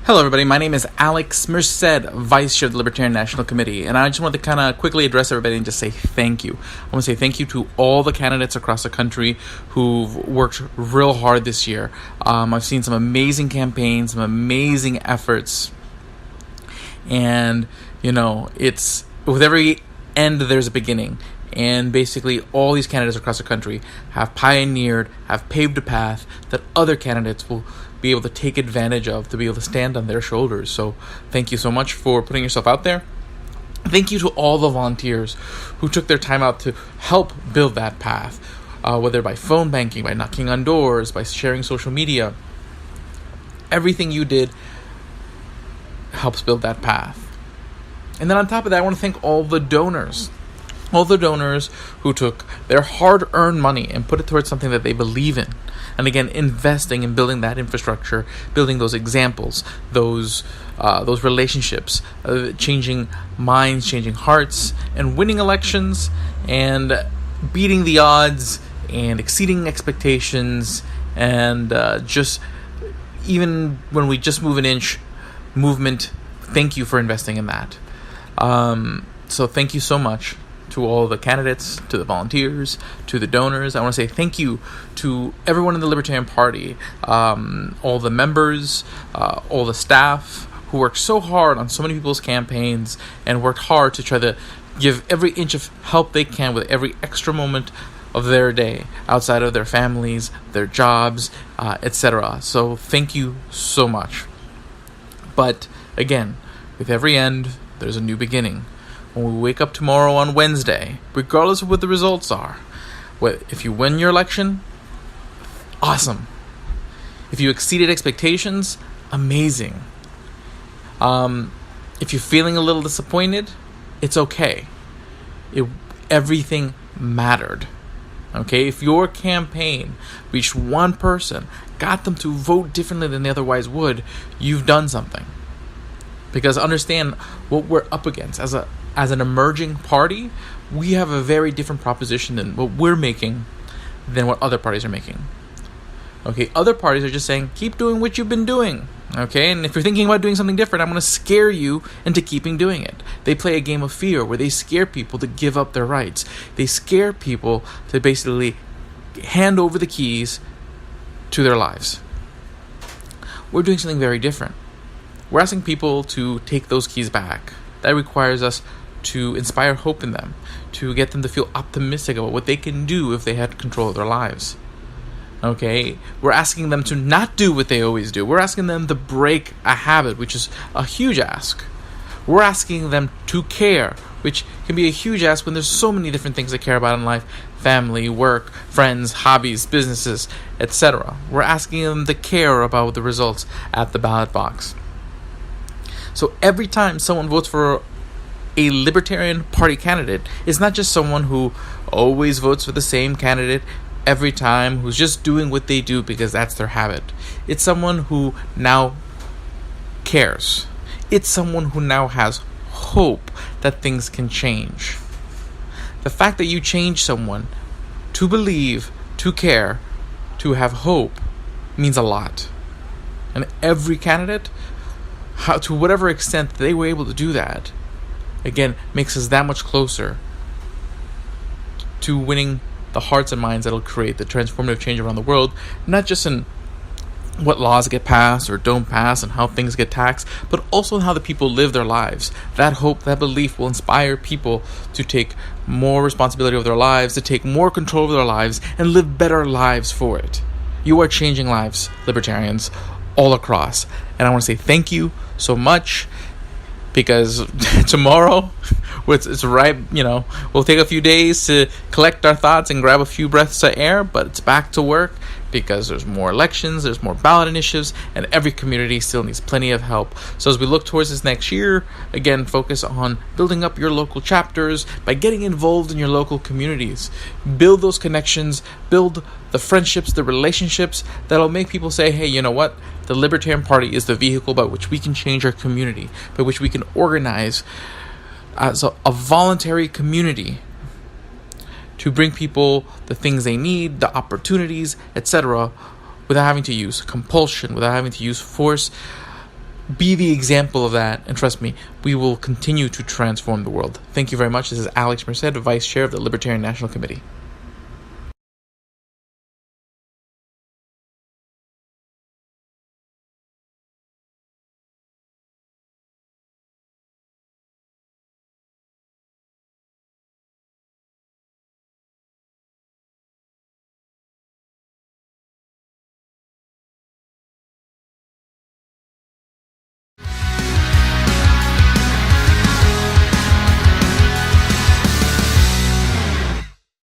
Hello everybody, my name is Alex Merced, Vice Chair of the Libertarian National Committee, and I just wanted to kind of quickly address everybody and just say thank you. I want to say thank you to all the candidates across the country who've worked real hard this year. I've seen some amazing campaigns, some amazing efforts, and it's with every end there's a beginning. And basically all these candidates across the country have pioneered, have paved a path that other candidates will be able to take advantage of, to be able to stand on their shoulders. So thank you so much for putting yourself out there. Thank you to all the volunteers who took their time out to help build that path, whether by phone banking, by knocking on doors, by sharing social media. Everything you did helps build that path. And then on top of that, I want to thank all the donors. All the donors who took their hard-earned money and put it towards something that they believe in. And again, investing in building that infrastructure, building those examples, those relationships, changing minds, changing hearts, and winning elections, and beating the odds, and exceeding expectations, and just even when we just move an inch, movement. Thank you for investing in that. So thank you so much to all the candidates, to the volunteers, to the donors. I want to say thank you to everyone in the Libertarian Party, all the members, all the staff who worked so hard on so many people's campaigns and worked hard to try to give every inch of help they can with every extra moment of their day outside of their families, their jobs, etc. So thank you so much. But again, with every end, there's a new beginning. When we wake up tomorrow on Wednesday, regardless of what the results are, if you win your election, awesome. If you exceeded expectations, amazing. If you're feeling a little disappointed, it's okay. Everything mattered. Okay? If your campaign reached one person, got them to vote differently than they otherwise would, you've done something. Because understand what we're up against. As an emerging party, we have a very different proposition than what we're making than what other parties are making. Okay, other parties are just saying, keep doing what you've been doing. Okay, and if you're thinking about doing something different, I'm going to scare you into keeping doing it. They play a game of fear where they scare people to give up their rights. They scare people to basically hand over the keys to their lives. We're doing something very different. We're asking people to take those keys back. That requires us to inspire hope in them, to get them to feel optimistic about what they can do if they had control of their lives. Okay? We're asking them to not do what they always do. We're asking them to break a habit, which is a huge ask. We're asking them to care, which can be a huge ask when there's so many different things to care about in life: family, work, friends, hobbies, businesses, etc. We're asking them to care about the results at the ballot box. So every time someone votes for a Libertarian Party candidate, it's not just someone who always votes for the same candidate every time, who's just doing what they do because that's their habit. It's someone who now cares. It's someone who now has hope that things can change. The fact that you change someone to believe, to care, to have hope means a lot. And every candidate, to whatever extent they were able to do that, again, makes us that much closer to winning the hearts and minds that will create the transformative change around the world, not just in what laws get passed or don't pass and how things get taxed, but also in how the people live their lives. That hope, that belief will inspire people to take more responsibility over their lives, to take more control over their lives, and live better lives for it. You are changing lives, Libertarians, all across. And I want to say thank you so much, because tomorrow it's right, we'll take a few days to collect our thoughts and grab a few breaths of air, but it's back to work because there's more elections, there's more ballot initiatives, and every community still needs plenty of help. So as we look towards this next year, again, focus on building up your local chapters by getting involved in your local communities. Build those connections, build the friendships, the relationships that'll make people say, hey, you know what? The Libertarian Party is the vehicle by which we can change our community, by which we can organize as a voluntary community to bring people the things they need, the opportunities, etc., without having to use compulsion, without having to use force, be the example of that, and trust me, we will continue to transform the world. Thank you very much. This is Alex Merced, Vice Chair of the Libertarian National Committee.